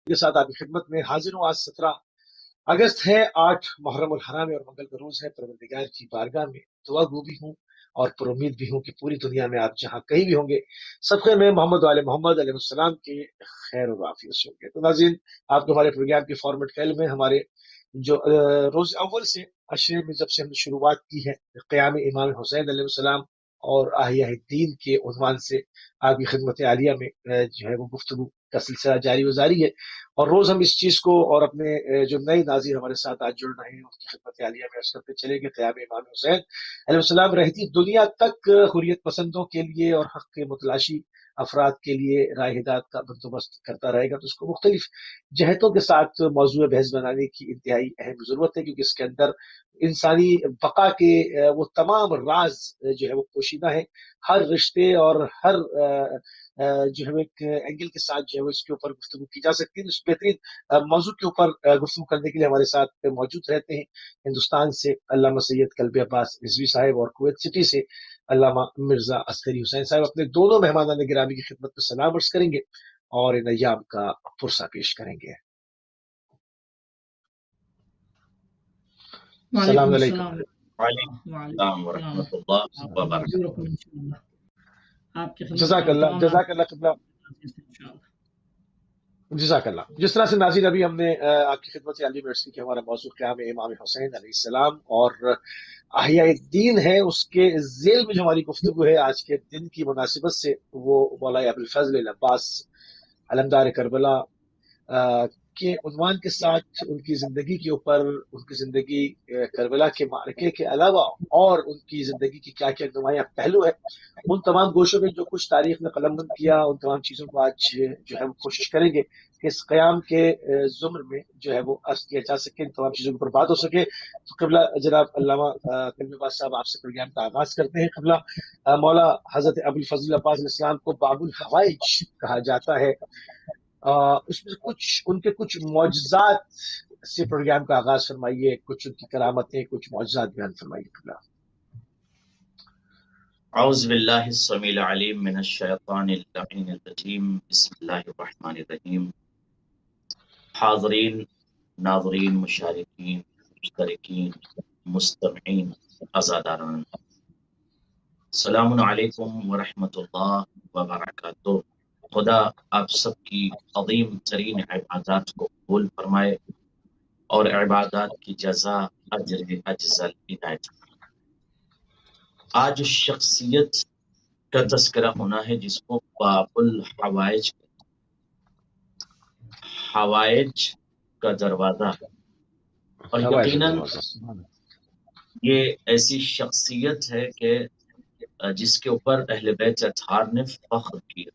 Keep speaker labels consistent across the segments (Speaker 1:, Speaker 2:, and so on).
Speaker 1: کے ساتھ آپ کی خدمت میں حاضر ہوں۔ آج 17 اگست ہے، 8 محرم الحرام اور منگل کا روز ہے۔ پروردگار کی بارگاہ میں دعا گو بھی ہوں اور پر امید بھی ہوں کہ پوری دنیا میں آپ جہاں کہیں بھی ہوں گے صدقے میں محمد وعلی محمد علیہ السلام کے خیر و عافیت سے ہوں گے۔ تو ناظرین، آپ کو ہمارے پروگرام کی فارمیٹ کا علم ہے۔ ہمارے جو روز اول سے عشرے میں جب سے ہم نے شروعات کی ہے قیام امام حسین علیہ السلام اور احیاء الدین کے عنوان سے آپ کی خدمت عالیہ میں جو ہے وہ گفتگو کا سلسلہ جاری و جاری ہے، اور روز ہم اس چیز کو اور اپنے جو نئے ناظرین ہمارے ساتھ آج جڑ رہے ہیں ان کی خدمت عالیہ میں عرض کرتے چلیں گے قیام امام حسین علیہ السلام رہتی دنیا تک حریت پسندوں کے لیے اور حق کے متلاشی افراد کے لیے رائے ہدایت کا بندوبست کرتا رہے گا، تو اس کو مختلف جہتوں کے ساتھ موضوع بحث بنانے کی انتہائی اہم ضرورت ہے، کیونکہ اس کے اندر انسانی بقا کے وہ تمام راز جو ہے وہ پوشیدہ ہے۔ ہر رشتے اور ہر جو ہے ایک اینگل کے ساتھ جو ہے اس کے اوپر گفتگو کی جا سکتی ہے۔ اس بہترین موضوع کے اوپر گفتگو کرنے کے لیے ہمارے ساتھ موجود رہتے ہیں ہندوستان سے علامہ سید قلبی عباس رضوی صاحب، اور کویت سٹی سے علامہ مرزا عسکری حسین صاحب۔ اپنے دونوں مہمانان گرامی کی خدمت میں سلام عرض کریں گے اور ان ایام کا پرسہ پیش کریں گے۔ السلام علیکم۔
Speaker 2: وعلیکم السلام ورحمۃ اللہ وبرکاتہ۔
Speaker 1: جزاک اللہ، جزاک اللہ قبلہ، جزاک اللہ۔ جس طرح سے ناظرین ابھی ہم نے آپ کی خدمت عالیہ میں عرض کی کہ ہمارا موضوع قیام امام حسین علیہ السلام اور احیاء الدین ہے، اس کے ذیل میں جو ہماری گفتگو ہے آج کے دن کی مناسبت سے وہ مولانا ابوالفضل العباس علمدار کربلا کے عنوان کے ساتھ ان کی زندگی کے اوپر، ان کی زندگی کربلا کے معرکے کے علاوہ اور ان کی زندگی کی کیا کیا نمایاں پہلو ہے، ان تمام گوشوں میں جو کچھ تاریخ نے قلم بند کیا ان تمام چیزوں کو آج جو ہے وہ کوشش کریں گے کہ اس قیام کے زمر میں جو ہے وہ عرض کیا جا سکے، ان تمام چیزوں کے اوپر بات ہو سکے۔ تو قبلہ جناب علامہ قلبی عباس صاحب آپ سے پروگرام کا آغاز کرتے ہیں۔ قبلہ مولا حضرت ابوالفضل عباس علیہ السلام کو باب الحوائج کہا جاتا ہے، اس میں کچھ ان کے کچھ معجزات سے پروگرام کا آغاز فرمائیے، کچھ ان کی کرامتیں، کچھ معجزات بیان فرمائیے۔ قبلہ
Speaker 2: اعوذ باللہ السمیع العلیم من الشیطان اللعین الرجیم، بسم اللہ الرحمن الرحیم۔ حاضرین، ناظرین، مشارکین، مشترکین، مستمعین، عزاداران، السلام علیکم ورحمۃ اللہ وبرکاتہ۔ خدا آپ سب کی عظیم ترین عبادات کو قبول فرمائے اور عبادات کی جزا اجر اجزل عنایت۔ آج شخصیت کا تذکرہ ہونا ہے جس کو باب الحوائج، حوائج کا دروازہ، اور یقیناً یہ ایسی شخصیت ہے کہ جس کے اوپر اہل بیت اطہار نے فخر کیا۔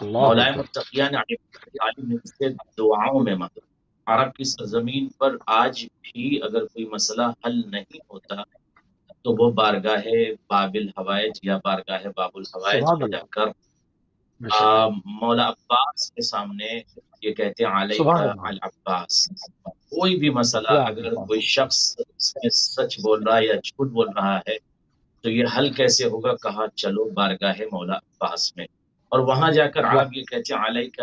Speaker 2: مولا متقیان عالم نے سے دعاؤں میں مدد۔ عرب کی سرزمین پر آج بھی اگر کوئی مسئلہ حل نہیں ہوتا تو وہ بارگاہ باب الحوائج یا بارگاہ باب الحوائج میں جا کر مولا عباس کے سامنے یہ کہتے ہیں علیک العباس۔ کوئی بھی مسئلہ اگر کوئی شخص اس میں سچ بول رہا ہے یا جھوٹ بول رہا ہے تو یہ حل کیسے ہوگا؟ کہا چلو بارگاہ مولا عباس میں، اور وہاں جا کر عرب یہ کہتے ہیں علیک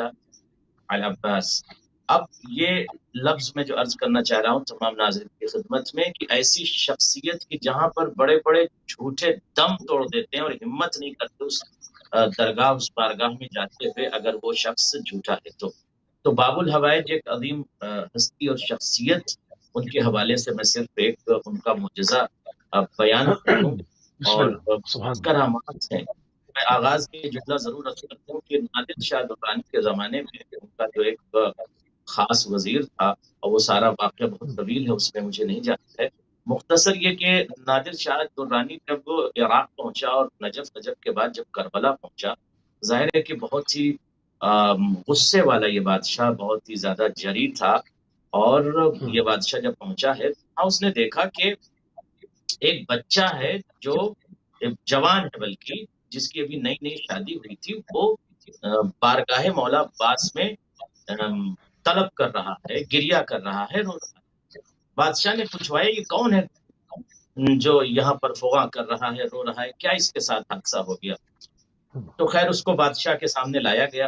Speaker 2: العباس۔ اب یہ لفظ میں جو عرض کرنا چاہ رہا ہوں تمام ناظرین کی خدمت میں کہ ایسی شخصیت کی جہاں پر بڑے بڑے جھوٹے دم توڑ دیتے ہیں اور ہمت نہیں کرتے اس درگاہ، اس بارگاہ میں جاتے ہوئے اگر وہ شخص جھوٹا ہے تو باب الحوائج ایک عظیم ہستی اور شخصیت، ان کے حوالے سے میں صرف ایک ان کا معجزہ بیان کر دوں اور کرامات ہیں۔ میں آغاز میں یہ جملہ ضرور عرض کرتا ہوں کہ نادر شاہ درانی کے زمانے میں ان کا جو ایک خاص وزیر تھا، اور وہ سارا واقعہ بہت طویل ہے، اس میں مجھے نہیں جانا ہے۔ مختصر یہ کہ نادر شاہ درانی جب وہ عراق پہنچا اور نجف کے بعد جب کربلا پہنچا، ظاہر ہے کہ بہت ہی غصے والا یہ بادشاہ، بہت ہی زیادہ جری تھا، اور یہ بادشاہ جب پہنچا ہے اس نے دیکھا کہ ایک بچہ ہے جو جوان ہے، بلکہ جس کی ابھی نئی نئی شادی ہوئی تھی، وہ بارگاہ مولا عباس میں طلب کر رہا ہے، گریہ کر رہا ہے، رو رہا ہے۔ بادشاہ نے پوچھوایا یہ کون ہے جو یہاں پر فغاں کر رہا ہے، رو رہا ہے، کیا اس کے ساتھ حادثہ ہو گیا؟ تو خیر اس کو بادشاہ کے سامنے لایا گیا۔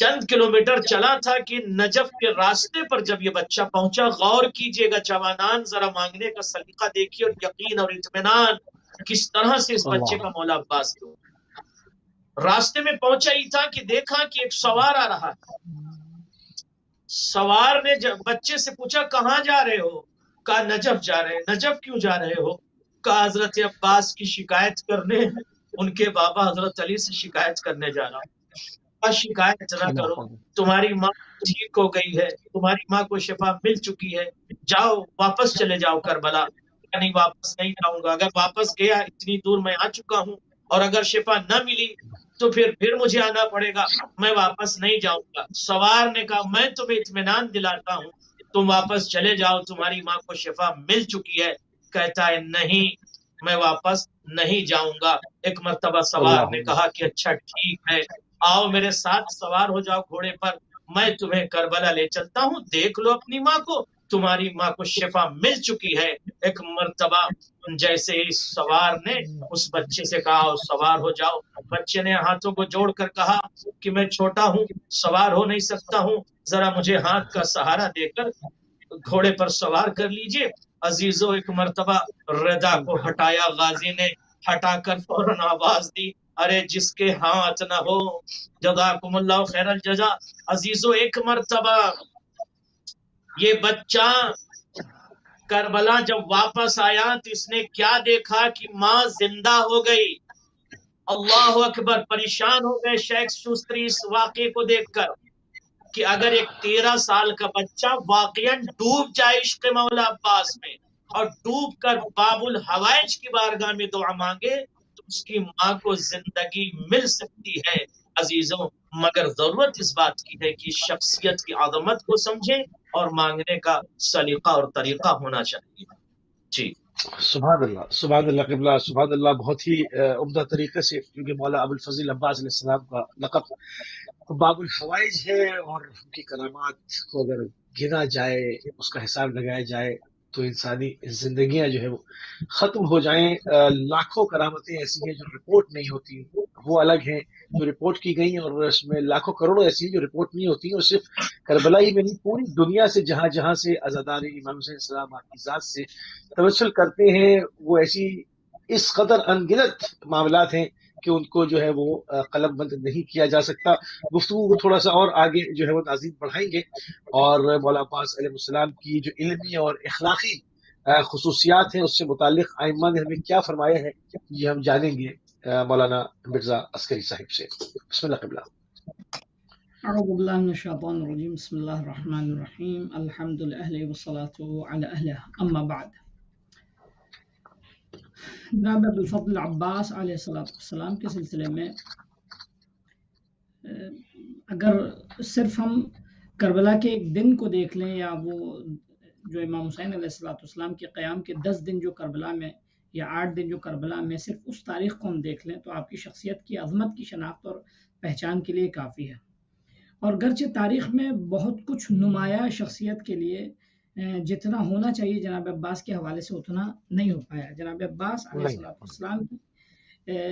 Speaker 2: چند کلومیٹر چلا تھا کہ نجف کے راستے پر جب یہ بچہ پہنچا، غور کیجئے گا جوانان، ذرا مانگنے کا سلیقہ دیکھیے اور یقین اور اطمینان کس طرح سے اس بچے کا مولا عباس کو راستے میں پہنچا ہی تھا کہ دیکھا کہ ایک سوار آ رہا ہے۔ سوار نے بچے سے پوچھا کہاں جا رہے ہو؟ کہا نجف جا رہے ہیں۔ نجف کیوں جا رہے ہو؟ کہا حضرت عباس کی شکایت کرنے، ان کے بابا حضرت علی سے شکایت کرنے جا رہا ہوں۔ شکایت نہ کرو، تمہاری ماں ٹھیک ہو گئی ہے، تمہاری ماں کو شفا مل چکی ہے، جاؤ واپس چلے جاؤ کربلا۔ نہیں واپس نہیں جاؤں گا، اگر واپس گیا اتنی دور میں آ چکا ہوں اور اگر شفا نہ ملی تو پھر مجھے آنا پڑے گا، میں واپس نہیں جاؤں گا۔ سوار نے کہا میں تمہیں اطمینان دلاتا ہوں، تم واپس چلے جاؤ، تمہاری ماں کو شفا مل چکی ہے۔ کہتا ہے نہیں میں واپس نہیں جاؤں گا۔ ایک مرتبہ سوار نے کہا کہ اچھا ٹھیک ہے، آؤ میرے ساتھ سوار ہو جاؤ گھوڑے پر، میں تمہیں کربلا لے چلتا ہوں، دیکھ لو اپنی ماں کو، تمہاری ماں کو شفا مل چکی ہے۔ ایک مرتبہ جیسے ہی سوار نے اس بچے سے کہا سوار ہو جاؤ، بچے نے ہاتھوں کو جوڑ کر کہا کہ میں چھوٹا ہوں، سوار ہو نہیں سکتا ہوں، ذرا مجھے ہاتھ کا سہارا دے کر گھوڑے پر سوار کر لیجئے۔ عزیزو ایک مرتبہ ردا کو ہٹایا غازی نے، ہٹا کر فوراً آواز دی ارے جس کے ہاتھ نہ ہو جزاکم اللہ خیر الجزا۔ عزیزو ایک مرتبہ یہ بچہ کربلا جب واپس آیا تو اس نے کیا دیکھا کہ ماں زندہ ہو گئی۔ اللہ اکبر، پریشان ہو گئے شیخ شوستری اس واقعے کو دیکھ کر کہ اگر ایک 13 سال کا بچہ واقعاً ڈوب جائے عشق مولا عباس میں اور ڈوب کر باب الحوائج کی بارگاہ میں دعا مانگے تو اس کی ماں کو زندگی مل سکتی ہے۔ عزیزوں مگر ضرورت اس بات کی ہے کہ شخصیت کی عظمت کو سمجھیں اور مانگنے کا سلیقہ اور طریقہ ہونا چاہیے۔ جی
Speaker 1: سبحان اللہ قبلہ، سبحان اللہ، بہت ہی عمدہ طریقے سے، کیونکہ مولا ابو الفضل عباس علیہ السلام کا لقب باب الحوائج ہے، اور ان کی کرامات کو اگر گنا جائے، اس کا حساب لگایا جائے تو انسانی زندگیاں جو ہے وہ ختم ہو جائیں۔ لاکھوں کرامتیں ایسی ہیں جو رپورٹ نہیں ہوتی، وہ الگ ہیں جو رپورٹ کی گئی، اور اس میں لاکھوں کروڑوں ایسی ہیں جو رپورٹ نہیں ہوتی، اور صرف کربلا ہی میں نہیں، پوری دنیا سے جہاں جہاں سے عزادار امام حسین السلام آپ کی ذات سے توسل کرتے ہیں، وہ ایسی اس قدر انگنت معاملات ہیں کہ ان کو جو ہے وہ قلم بند نہیں کیا جا سکتا۔ گفتگو کو تھوڑا سا اور آگے جو ہے وہ ناظرین بڑھائیں گے، اور مولا عباس علیہ السلام کی جو علمی اور اخلاقی خصوصیات ہیں اس سے متعلق ائمہ نے ہمیں کیا فرمایا ہے یہ ہم جانیں گے مولانا مرزا عسکری صاحب سے۔ بسم اللہ قبلہ۔
Speaker 3: اعوذ باللہ من الشیطان الرجیم، بسم اللہ الرحمن الرحیم، الحمد للہ والصلاة علی اہلہ، اما بعد۔ جناب ابوالفضل عباس علیہ السلام کے سلسلے میں اگر صرف ہم کربلا کے ایک دن کو دیکھ لیں، یا وہ جو امام حسین علیہ السلام کے قیام کے 10 دن جو کربلا میں، یا 8 دن جو کربلا میں، صرف اس تاریخ کو ہم دیکھ لیں تو آپ کی شخصیت کی عظمت کی شناخت اور پہچان کے لیے کافی ہے۔ اور گرچہ تاریخ میں بہت کچھ نمایاں شخصیت کے لیے جتنا ہونا چاہیے جناب عباس کے حوالے سے اتنا نہیں ہو پایا۔ جناب عباس علیہ السلام کی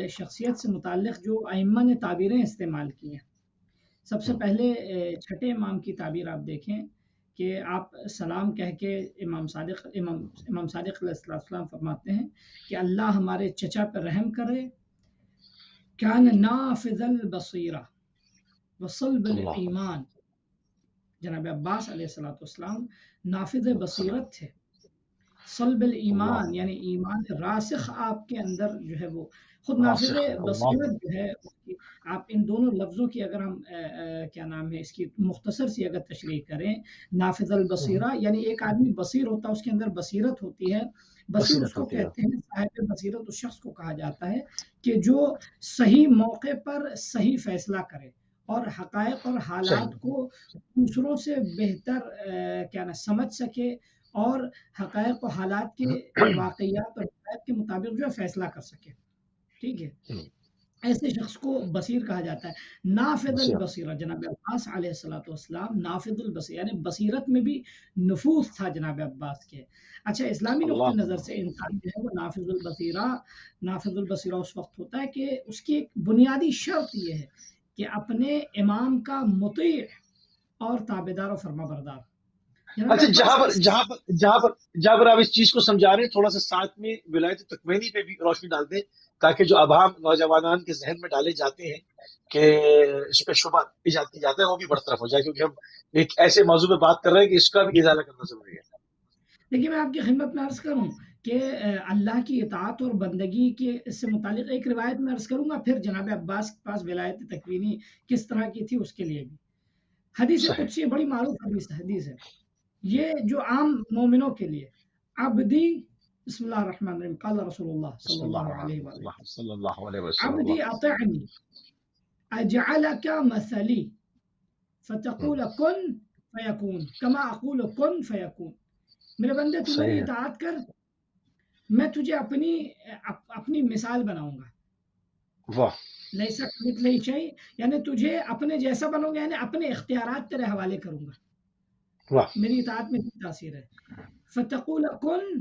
Speaker 3: شخصیت سے متعلق جو ائمہ نے تعبیریں استعمال کی ہیں، سب سے پہلے چھٹے امام کی تعبیر آپ دیکھیں کہ آپ سلام کہہ کے امام صادق علیہ السلام فرماتے ہیں کہ اللہ ہمارے چچا پر رحم کرے، کان نافذ البصیرہ وصلب الایمان۔ جناب عباس علیہ السلام نافذ بصیرت تھے، صلب الایمان یعنی ایمان راسخ آپ کے اندر جو ہے وہ خود نافذ بصیرت جو ہے، آپ ان دونوں لفظوں کی اگر ہم کیا نام ہے اس کی مختصر سی اگر تشریح کریں، نافذ البصیرہ یعنی ایک آدمی بصیر ہوتا ہے، اس کے اندر بصیرت ہوتی ہے۔ بصیر اس کو کہتے ہیں، صاحب بصیرت اس شخص کو کہا جاتا ہے کہ جو صحیح موقع پر صحیح فیصلہ کرے اور حقائق اور حالات کو دوسروں سے بہتر کیا نا سمجھ سکے، اور حقائق و حالات کے واقعات اور حقائق کے مطابق جو ہے فیصلہ کر سکے۔ ٹھیک ہے، ایسے شخص کو بصیر کہا جاتا ہے۔ نافذ البصیرہ، جناب عباس علیہ السلام نافذ البصیرہ یعنی بصیرت میں بھی نفوذ تھا جناب عباس کے۔ اچھا، اسلامی نقطۂ نظر سے انسان جو ہے وہ نافذ البصیرہ اس وقت ہوتا ہے کہ اس کی ایک بنیادی شرط یہ ہے کہ اپنے امام کا مطیع اور تابعدار و فرما بردار.
Speaker 1: اچھا، جہاں پر آپ اس چیز کو سمجھا رہے ہیں، تھوڑا سا ساتھ میں ولایت تکوینی پہ بھی روشنی ڈال دیں، تاکہ جو ابہام نوجوانان کے ذہن میں ڈالے جاتے ہیں کہ اس پہ شبہ ایجاد کی جاتا ہے، وہ بھی برطرف ہو جائے، کیونکہ ہم ایک ایسے موضوع پہ بات کر رہے ہیں کہ اس کا بھی ازالہ کرنا ضروری ہے.
Speaker 3: دیکھیے، میں آپ کی خدمت میں عرض کروں کہ اللہ کی اطاعت اور بندگی کے اس سے متعلق ایک روایت میں عرض کروں گا، پھر جناب عباس کے پاس ولایت تکوینی کس طرح کی تھی اس کے لیے بھی. حدیث قدسی بڑی معروف حدیث ہے، یہ جو عام مومنوں کے لیے. عبدی، بسم اللہ الرحمن الرحیم، قال رسول اللہ صلی اللہ علیہ وسلم، عبدی اطعنی اجعلک مثلی فتقول کن فیکون کما اقول کن فیکون. میرے بندے تو میری اطاعت کر، میں تجھے اپنی مثال بناؤں گا.
Speaker 1: واہ.
Speaker 3: لیسا کمثلہ شیء، یعنی تجھے اپنے جیسا بنوں گا، یعنی اپنے اختیارات تیرے حوالے کروں گا.
Speaker 1: واہ.
Speaker 3: میری اطاعت میں تاثیر ہے. فتقول کن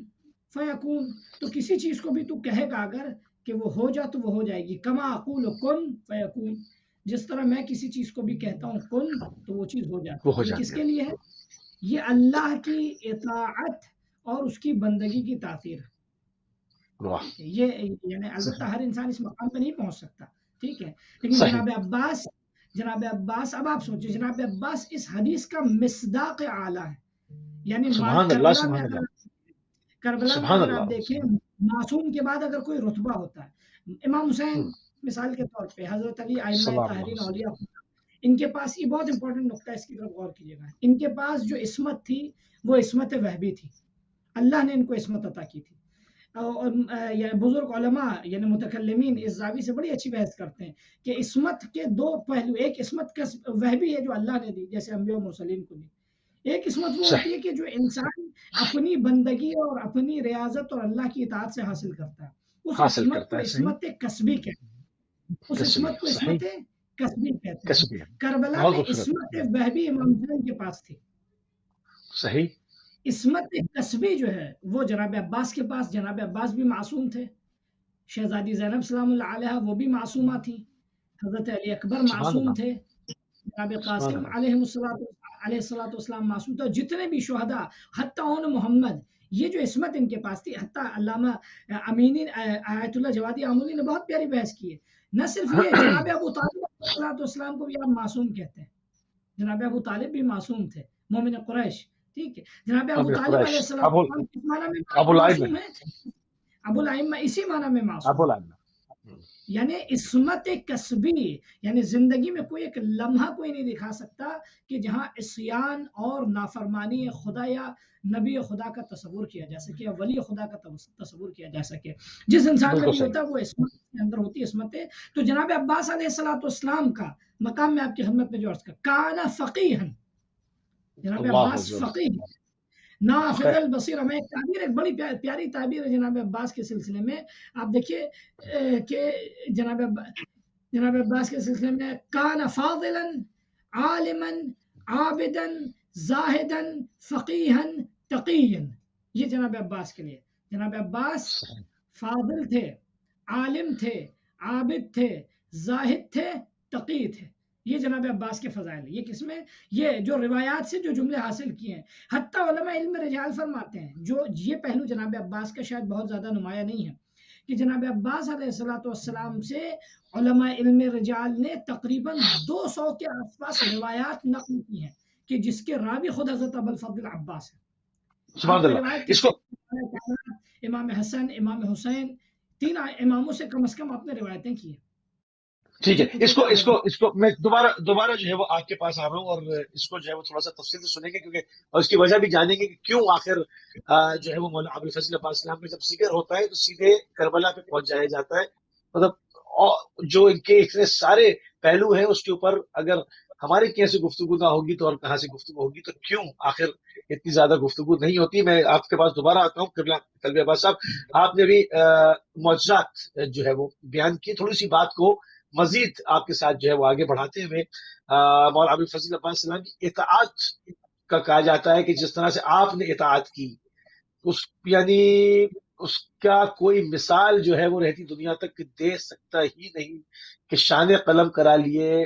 Speaker 3: فیکون، تو کسی چیز کو بھی تو کہے گا اگر کہ وہ ہو جا تو وہ ہو جائے گی. کما اقول کن فیکون، جس طرح میں کسی چیز کو بھی کہتا ہوں کن تو وہ چیز ہو جاتی ہے. یہ کس کے لیے ہے؟ یہ اللہ کی اطاعت اور اس کی بندگی کی تاثیر ہے. یہ یعنی البتہ ہر انسان اس مقام پہ نہیں پہنچ سکتا، ٹھیک ہے، لیکن جناب عباس اب آپ سوچیں، جناب عباس اس حدیث کا مصداق اعلیٰ ہے. یعنی کربلا میں اگر آپ دیکھیں، معصوم کے بعد اگر کوئی رتبہ ہوتا ہے، امام حسین مثال کے طور پہ، حضرت علی، ائمہ طاہرین، اولیاء، ان کے پاس، یہ بہت امپورٹنٹ نقطہ ہے، اس کی طرف غور کیجیے گا، ان کے پاس جو عصمت تھی وہ عصمت وہبی تھی. اللہ نے ان کو عصمت عطا کی تھی. اور بزرگ علماء یعنی متکلمین اس زاویے سے بڑی اچھی بحث کرتے ہیں کہ عصمت کے دو پہلو، ایک عصمت کا وہبی ہے جو اللہ نے دی، جیسے انبیاء و مرسلین کو دی. ایک عصمت وہ ہوتی ہے کہ جو انسان اپنی بندگی اور اپنی ریاضت اور اللہ کی اطاعت سے حاصل کرتا ہے. اس عصمت کو عصمت کسبی کہتے ہیں. اس عصمت کو عصمت کسبی کہتے ہیں. کربلا میں عصمت وہبی امام حسین کے پاس تھی.
Speaker 1: صحیح.
Speaker 3: عصمت کسبی جو ہے وہ جناب عباس کے پاس، جناب عباس بھی معصوم تھے. شہزادی زینب سلام اللہ علیہ وہ بھی معصومہ تھی. حضرت علی اکبر معصوم تھے. جناب قاسم علیہ الصلوۃ والسلام معصوم تھے. جتنے بھی شہداء حتیٰ ان محمد، یہ جو عصمت ان کے پاس تھی. حتیٰ علامہ امینی آیت اللہ جوادی آمولی نے بہت پیاری بحث کی ہے. نہ صرف یہ، جناب ابو طالب علیہ الصلوۃ والسلام کو بھی آپ معصوم کہتے ہیں. جناب ابو طالب بھی معصوم تھے، مومن قریش، ٹھیک ہے. جناب ابو طالب علیہ السلام کس معنی میں معصوم ہے؟ ابو الائمہ، اسی معنی میں معصوم. یعنی عصمت کسبی، یعنی زندگی میں کوئی ایک لمحہ کوئی نہیں دکھا سکتا کہ جہاں عصیان اور نافرمانی خدا یا نبی خدا کا تصور کیا جا سکے یا ولی خدا کا تصور کیا جا سکے. جس انسان میں بھی ہوتا ہے وہ عصمت کے اندر ہوتی ہے عصمت. تو جناب عباس علیہ الصلوۃ والسلام کا مقام میں آپ کی خدمت میں جو عرض کر، کان فقیہن، جناب عباس فقیہ، نافذ البصیر. ہمیں ایک بڑی پیاری تعبیر ہے جناب عباس کے سلسلے میں. آپ دیکھیے کہ جناب عباس کے سلسلے میں، کان فاضلا عالما عابدا زاہدا فقیہا تقیا. یہ جناب عباس کے لیے. جناب عباس فاضل تھے، عالم تھے، عابد تھے، زاہد تھے، تقی تھے. یہ جناب عباس کے فضائل ہیں. یہ کس میں؟ یہ جو روایات سے جو جملے حاصل کیے ہیں. حتیٰ علماء علم رجال فرماتے ہیں، جو یہ پہلو جناب عباس کا شاید بہت زیادہ نمایاں نہیں ہے، کہ جناب عباس علیہ الصلوۃ والسلام سے علماء علم رجال نے تقریباً 200 کے آس پاس روایات نقل کی ہیں کہ جس کے راوی خود حضرت ابوالفضل عباس ہیں. اس کو امام حسن، امام حسین، 3 اماموں سے کم از کم آپ نے روایتیں کی ہیں.
Speaker 1: ٹھیک ہے. اس کو میں دوبارہ جو ہے وہ آپ کے پاس آ رہا ہوں، اور اس کو جو ہے وہ تھوڑا سا تفصیل سے سنیں گے، کیونکہ اور اس کی وجہ بھی جانیں گے کہ کیوں آخر جو ہے وہ مولانا ابوالفضل عباس اسلام کا جب ذکر ہوتا ہے تو سیدھے کربلا پہ پہنچ جایا جاتا ہے. مطلب جو ان کے اتنے سارے پہلو ہیں اس کے اوپر اگر ہماری کیسے گفتگو نہ ہوگی تو اور کہاں سے گفتگو ہوگی، تو کیوں آخر اتنی زیادہ گفتگو نہیں ہوتی. میں آپ کے پاس دوبارہ آتا ہوں. قلبی عباس صاحب، آپ نے بھی معجزات جو ہے وہ بیان کی. تھوڑی سی بات کو مزید آپ کے ساتھ جو ہے وہ آگے بڑھاتے ہوئے، مولانا ابوالفضل عباس اسلام کی اطاعت کا کہا جاتا ہے کہ جس طرح سے آپ نے اطاعت کی، یعنی اس کا کوئی مثال جو ہے وہ رہتی دنیا تک دے سکتا ہی نہیں کہ شان قلم کرا لیے.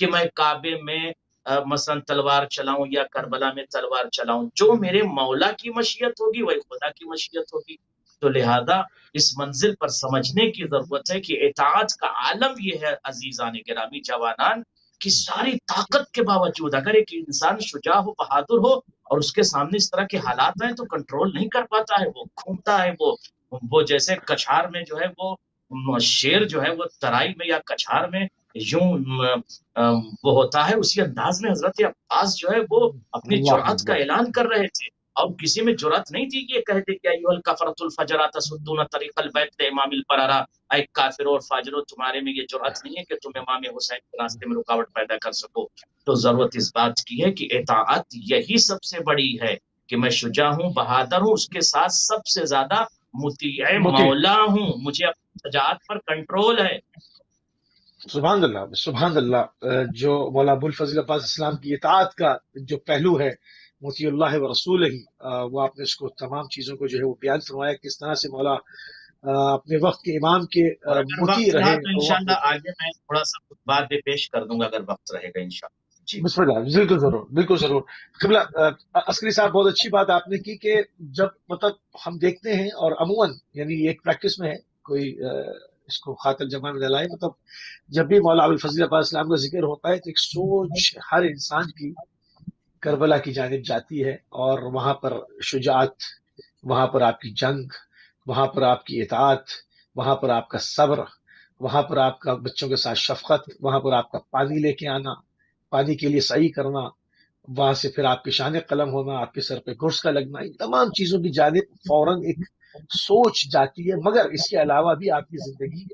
Speaker 2: کہ میں کعبے میں مثلا تلوار چلاؤں یا کربلا میں تلوار چلاؤں. جو میرے مولا کی مشیت ہوگی وہی خدا کی مشیت ہوگی. تو لہذا اس منزل پر سمجھنے کی ضرورت ہے کہ اطاعت کا عالم یہ ہے عزیزان گرامی جوانان، کہ ساری طاقت کے باوجود اگر ایک انسان شجاع ہو، بہادر ہو، اور اس کے سامنے اس طرح کے حالات ہیں تو کنٹرول نہیں کر پاتا ہے، وہ گھومتا ہے، وہ جیسے کچھار میں جو ہے وہ شیر جو ہے وہ ترائی میں یا کچھار میں یوں وہ ہوتا ہے، اسی انداز میں حضرت عباس جو ہے وہ اپنی جرأت کا اعلان کر رہے تھے، اور کسی میں جرأت نہیں تھی کہ یہ کہہ دے کہ ایھا الکفرۃ الفجرۃ تصدون طریق البیت امام البررہ، اے کافروں اور فاجروں تمہارے میں یہ جرأت نہیں ہے کہ تم امام حسین کے راستے میں رکاوٹ پیدا کر سکو. تو ضرورت اس بات کی ہے کہ اطاعت یہی سب سے بڑی ہے کہ میں شجاع ہوں، بہادر ہوں، اس کے ساتھ سب سے زیادہ مطیع مولا ہوں، مجھے اپنی شجاعت پر کنٹرول ہے.
Speaker 1: سبحان اللہ، سبحان اللہ. جو مولا ابوالفضل عباس اسلام کی اطاعت کا جو پہلو ہے مطیع اللہ و رسول ہی، وہ آپ نے اس کو تمام چیزوں کو جو ہے وہ بیان فرمایا کس طرح سے مولا اپنے وقت کے امام کے مطیع رہے.
Speaker 2: تو انشاءاللہ آگے میں تھوڑا سا بات پیش کر دوں گا اگر وقت رہے گا انشاءاللہ. جی
Speaker 1: بسم اللہ، بالکل ضرور، بالکل ضرور. قبلہ عسکری صاحب بہت اچھی بات آپ نے کی کہ جب مطلب ہم دیکھتے ہیں اور عموماً یعنی ایک پریکٹس میں ہے، کوئی اس کو خاطر جمع میں ڈلائے، مطلب جب بھی مولا ابوالفضل عباس اسلام کا ذکر ہوتا ہے تو ایک سوچ ہر انسان کی کربلا کی جانب جاتی ہے، اور وہاں پر شجاعت، وہاں پر آپ کی جنگ، وہاں پر آپ کی اطاعت، وہاں پر آپ کا صبر، وہاں پر آپ کا بچوں کے ساتھ شفقت، وہاں پر آپ کا پانی لے کے آنا، پانی کے لیے سعی کرنا، وہاں سے پھر آپ کے شان قلم ہونا، آپ کے سر پہ گرز کا لگنا، ان تمام چیزوں کی جانب فوراً ایک سوچ جاتی ہے. مگر اس کے علاوہ بھی آپ کی زندگی،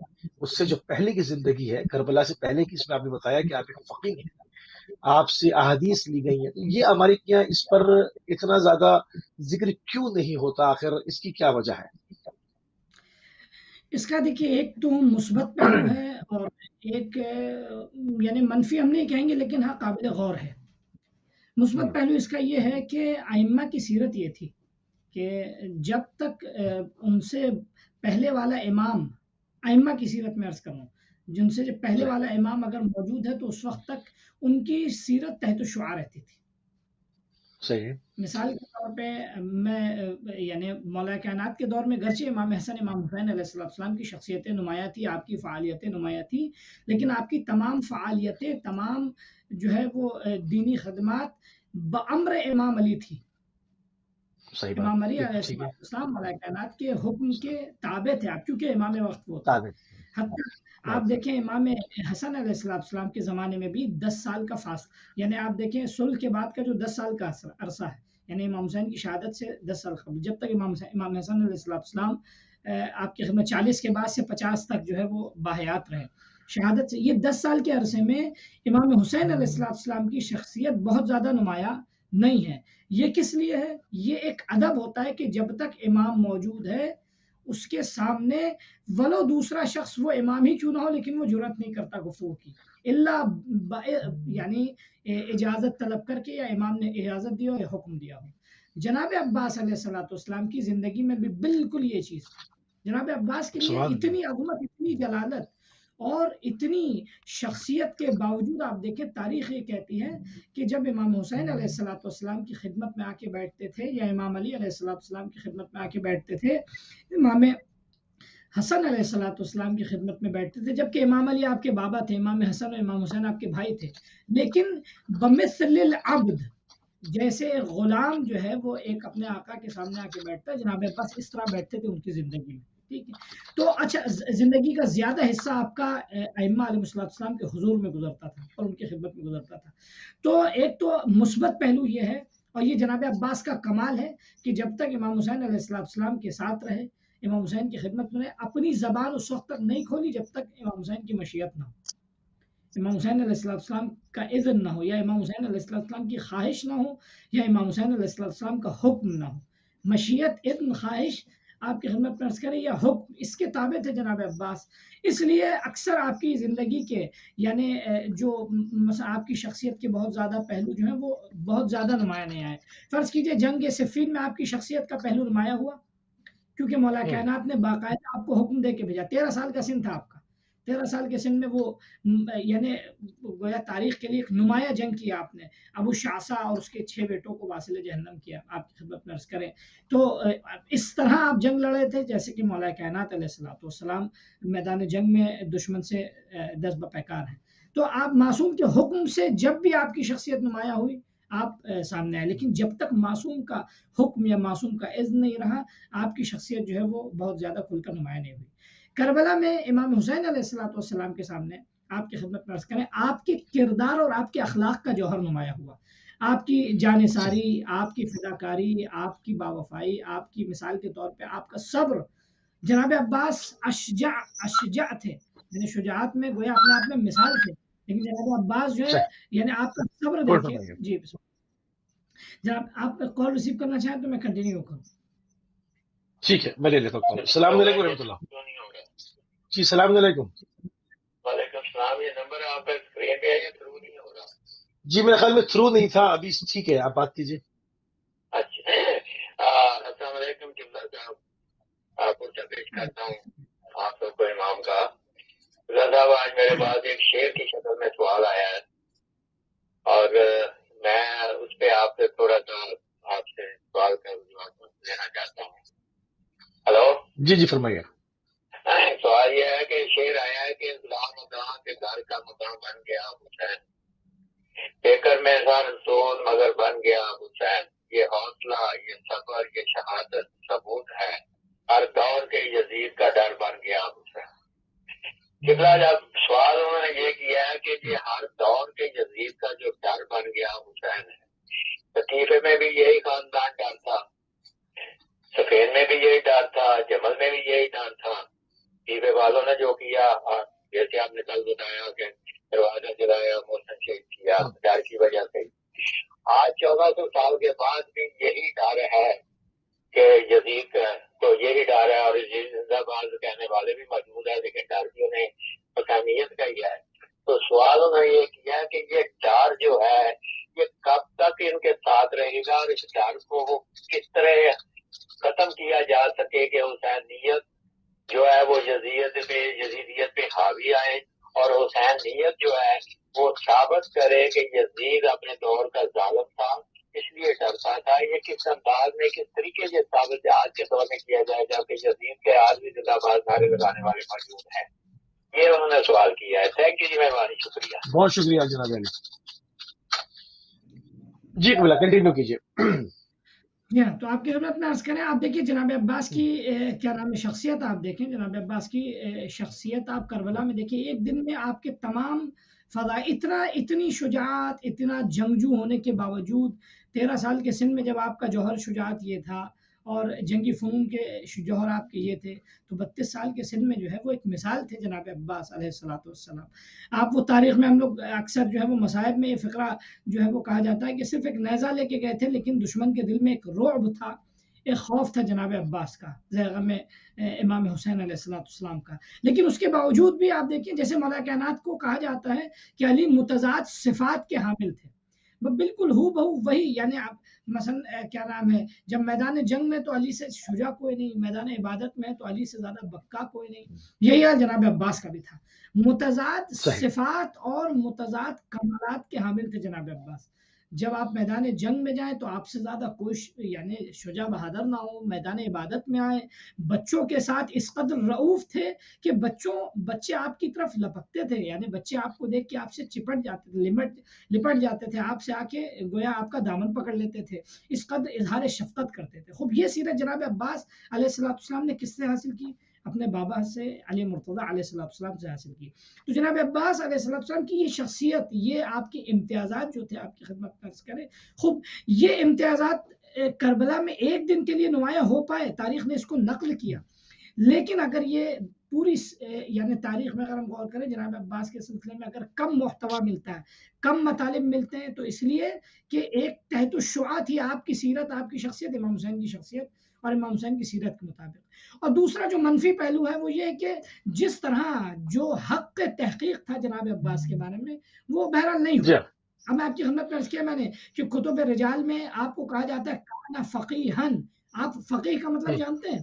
Speaker 1: اس سے جو پہلے کی زندگی ہے، کربلا سے پہلے کی، اس میں آپ نے بتایا کہ آپ ایک فقیہ ہیں، آپ سے احادیث لی گئی ہیں. تو یہ ہمارے یہاں اس پر اتنا زیادہ ذکر کیوں نہیں ہوتا؟ آخر اس کی کیا وجہ ہے؟
Speaker 3: اس کا دیکھیے ایک تو مثبت پہلو ہے اور ایک یعنی منفی ہم نہیں کہیں گے لیکن ہاں قابل غور ہے. مثبت پہلو اس کا یہ ہے کہ ائمہ کی سیرت یہ تھی کہ جب تک ان سے پہلے والا امام، ائمہ کی سیرت میں عرض کروں، جن سے جب پہلے والا امام اگر موجود ہے تو اس وقت تک ان کی سیرت تحت الشعاع رہتی تھی.
Speaker 1: صحیح.
Speaker 3: مثال کے طور پہ میں یعنی مولا کائنات کے دور میں گرچہ امام حسن امام حسین علیہ السلام کی شخصیتیں نمایاں تھی، آپ کی فعالیتیں نمایاں تھی، لیکن آپ کی تمام فعالیتیں، تمام جو ہے وہ دینی خدمات بامر امام علی تھی. امام علی علیہ السلام مولا کائنات کے حکم کے تابع تھے آپ، کیونکہ امام وقت وہ تھے. حتیٰ آپ دیکھیں امام حسن علیہ السلام کے زمانے میں بھی 10 سال کا فاصلہ، یعنی آپ دیکھیں صلح کے بعد کا جو 10 سال کا عرصہ ہے، یعنی امام حسین کی شہادت سے 10 سال قبل، جب تک امام حسن علیہ السلام آپ کی خدمت 40 کے بعد سے 50 تک جو ہے وہ باحیات رہے شہادت سے، یہ 10 سال کے عرصے میں امام حسین علیہ السلام کی شخصیت بہت زیادہ نمایاں نہیں ہے. یہ کس لیے ہے؟ یہ ایک ادب ہوتا ہے کہ جب تک امام موجود ہے اس کے سامنے ولو دوسرا شخص وہ امام ہی کیوں نہ ہو لیکن وہ جرأت نہیں کرتا گفتگو کی، الا یعنی اجازت طلب کر کے، یا امام نے اجازت دی ہو یا حکم دیا ہو. جناب عباس علیہ السلام کی زندگی میں بھی بالکل یہ چیز تھی. جناب عباس کے لیے اتنی عظمت، اتنی جلالت اور اتنی شخصیت کے باوجود آپ دیکھیں تاریخ یہ کہتی ہے کہ جب امام حسین علیہ السلام کی خدمت میں آ کے بیٹھتے تھے یا امام علی علیہ السلام کی خدمت میں آ کے بیٹھتے تھے، امام حسن علیہ السلام کی خدمت میں بیٹھتے تھے، جبکہ امام علی آپ کے بابا تھے، امام حسن اور امام حسین آپ کے بھائی تھے، لیکن بمثل العبد، جیسے غلام جو ہے وہ ایک اپنے آقا کے سامنے آ کے بیٹھتا ہے، جناب عباس اس طرح بیٹھتے تھے ان کی زندگی میں. ٹھیک ہے، تو اچھا زندگی کا زیادہ حصہ آپ کا ائمہ علیہ السلام کے حضور میں گزرتا تھا اور ان کی خدمت میں گزرتا تھا. تو ایک تو مثبت پہلو یہ ہے، اور یہ جناب عباس کا کمال ہے کہ جب تک امام حسین علیہ السلام کے ساتھ رہے، امام حسین کی خدمت میں اپنی زبان اس وقت تک نہیں کھولی جب تک امام حسین کی مشیت نہ ہو، امام حسین علیہ السلام کا اذن نہ ہو، یا امام حسین علیہ السلام کی خواہش نہ ہو، یا امام حسین علیہ السلام کا حکم نہ ہو. مشیت، اذن، خواہش آپ کی خدمت میں عرض کرے یا حکم، اس کے تابع تھے جناب عباس. اس لیے اکثر آپ کی زندگی کے یعنی جو مثلا آپ کی شخصیت کے بہت زیادہ پہلو جو ہیں وہ بہت زیادہ نمایاں نہیں آئے. فرض کیجئے جنگ صفین میں آپ کی شخصیت کا پہلو نمایاں ہوا، کیونکہ مولا کائنات نے باقاعدہ آپ کو حکم دے کے بھیجا. 13 سال کا سن تھا آپ کا، 13 سال کے سن میں وہ یعنی گویا تاریخ کے لیے ایک نمایاں جنگ کیا آپ نے، ابو شعثا اور اس کے 6 بیٹوں کو واصل جہنم کیا، آپ کی خدمت میں عرض کریں تو اس طرح آپ جنگ لڑے تھے جیسے کہ مولا کائنات علیہ الصلوۃ والسلام میدان جنگ میں دشمن سے دست بپیکار ہیں۔ تو آپ معصوم کے حکم سے جب بھی آپ کی شخصیت نمایاں ہوئی آپ سامنے آئے، لیکن جب تک معصوم کا حکم یا معصوم کا اذن نہیں رہا آپ کی شخصیت جو ہے وہ بہت زیادہ کھل کر نمایاں نہیں ہوئی۔ کربلا میں امام حسین علیہ الصلوۃ والسلام کے سامنے آپ کی خدمت میں عرض کریں آپ کے کردار اور آپ کے اخلاق کا جوہر نمایاں ہوا، آپ کی جانثاری، آپ کی فداکاری، آپ کی باوفائی، آپ کی مثال کے طور پہ آپ کا صبر۔ جناب عباس اشجع تھے، یعنی شجاعت میں گویا اپنے آپ میں مثال تھے، لیکن جناب عباس جو ہے یعنی آپ کا صبر دیکھیں۔ جی جناب آپ کال ریسیو کرنا چاہیں تو میں کنٹینیو کروں؟
Speaker 1: ٹھیک ہے میں لے لیتا ہوں۔ السلام علیکم ورحمۃ اللہ۔ جی السلام علیکم۔
Speaker 4: وعلیکم السلام، یہ نمبر آپ کا اسکرین پہ ہے یا تھرو نہیں ہو رہا؟
Speaker 1: جی میرے خیال میں تھرو نہیں تھا، ابھی ٹھیک ہے آپ بات کیجیے۔
Speaker 4: اچھا السلام علیکم قبلہ صاحب، آپ کو پیش کرتا ہوں آپ کو امام کا۔ قبلہ صاحب آج میرے پاس ایک شعر کی شکل میں سوال آیا ہے اور میں اس پہ آپ سے تھوڑا سا آپ سے سوال کا جواب لینا چاہتا ہوں۔ ہلو
Speaker 1: جی جی فرمائیے۔
Speaker 4: سوال یہ ہے کہ شعر آیا ہے کہ اسلام مکان کے گھر کا مکان بن گیا حسین، پیکر میں سر سون مگر بن گیا حسین، یہ حوصلہ یہ صبر یہ شہادت ثبوت ہے، ہر دور کے یزید کا ڈر بن گیا حسین۔ قبلہ جب سوال انہوں نے یہ کیا ہے کہ یہ ہر دور کے یزید کا جو ڈر بن گیا حسین ہے، لطیفے میں بھی یہی خاندان ڈر تھا، سفید میں بھی یہی ڈر تھا، جمل میں بھی یہی ڈر تھا، لطیفے والوں نے جو کیا جیسے آپ نے کل بتایا کہ دروازہ جلایا محسن شہید کیا ڈر کی وجہ سے، آج 1400 سال کے بعد بھی یہی ڈر ہے کہ یزید تو یہی ڈر ہے، اور یزید زندہ باد کہنے والے بھی موجود ہیں، لیکن ڈر بھی انہیں حکامیت کا ہی ہے۔ تو سوال انہوں نے یہ کیا کہ یہ ڈر جو ہے یہ کب تک ان کے ساتھ رہے گا، اور اس ڈر کو وہ کس طرح ختم کیا جا سکے کہ حسینیت جو ہے وہ یزیدیت پہ حاوی آئے، اور حسینیت جو ہے وہ ثابت کرے کہ یزید اپنے دور کا ظالم تھا اس لیے ڈرتا تھا۔ یہ کس انداز میں کس طریقے سے ثابت آج کے دور میں کیا جائے گا کہ یزید کے آج بھی زندہ باد نعرے لگانے والے موجود ہیں؟ یہ انہوں نے سوال کیا ہے۔ تھینک یو جی، مہربانی، شکریہ،
Speaker 1: بہت شکریہ جناب علی۔ جی قبلہ کنٹینیو کیجیے۔
Speaker 3: تو آپ کی خدمت میں عرض کریں، آپ دیکھیے جناب عباس کی کیا نام ہے شخصیت، آپ دیکھیں جناب عباس کی شخصیت آپ کربلا میں دیکھیں، ایک دن میں آپ کے تمام اتنی شجاعت، اتنا جنگجو ہونے کے باوجود 13 سال کے سن میں جب آپ کا جوہر شجاعت یہ تھا اور جنگی فنون کے جوہر آپ کے یہ تھے، تو 32 سال کے سن میں جو ہے وہ ایک مثال تھے جناب عباس علیہ الصلوۃ والسلام۔ آپ وہ تاریخ میں ہم لوگ اکثر جو ہے وہ مصائب میں یہ فقرہ جو ہے وہ کہا جاتا ہے کہ صرف ایک نیزہ لے کے گئے تھے، لیکن دشمن کے دل میں ایک رعب تھا، ایک خوف تھا جناب عباس کا غم امام حسین علیہ السلام کا۔ لیکن اس کے باوجود بھی آپ دیکھیں جیسے مولا کائنات کو کہا جاتا ہے کہ علی متضاد صفات کے حامل تھے، بالکل ہو بہو وہی، یعنی آپ مثلا کیا نام ہے جب میدان جنگ میں تو علی سے شجاع کوئی نہیں، میدان عبادت میں تو علی سے زیادہ بکا کوئی نہیں، یہی حال جناب عباس کا بھی تھا، متضاد صفات اور متضاد کمالات کے حامل تھے جناب عباس۔ جب آپ میدان جنگ میں جائیں تو آپ سے زیادہ کوئی یعنی شجاع بہادر نہ ہو، میدان عبادت میں آئیں، بچوں کے ساتھ اس قدر رعوف تھے کہ بچے آپ کی طرف لپکتے تھے، یعنی بچے آپ کو دیکھ کے آپ سے چپٹ جاتے تھے، لپٹ جاتے تھے، آپ سے آ کے گویا آپ کا دامن پکڑ لیتے تھے، اس قدر اظہار شفقت کرتے تھے۔ خوب یہ سیرت جناب عباس علیہ السلام نے کس سے حاصل کی؟ اپنے بابا سے علی مرتضیٰ علیہ السلام سے حاصل کی۔ تو جناب عباس علیہ السلام کی یہ شخصیت، یہ آپ کے امتیازات جو تھے آپ کی خدمت میں عرض کریں، خوب یہ امتیازات کربلا میں ایک دن کے لیے نمایاں ہو پائے، تاریخ نے اس کو نقل کیا، لیکن اگر یہ پوری یعنی تاریخ میں اگر ہم غور کریں جناب عباس کے سلسلے میں اگر کم محتوا ملتا ہے، کم مطالب ملتے ہیں، تو اس لیے کہ ایک تحت الشعاع تھی آپ کی سیرت، آپ کی شخصیت، امام حسین کی شخصیت اور امام حسین کی سیرت کے مطابق۔ اور دوسرا جو منفی پہلو ہے وہ یہ ہے کہ جس طرح جو حق تحقیق تھا جناب عباس کے بارے میں وہ بہرحال نہیں ہوا۔ اب میں آپ کی خدمت میں عرض کیا میں نے کہ کتب رجال میں آپ کو کہا جاتا ہے کانا فقیہن، آپ فقیہ کا مطلب جانتے ہیں؟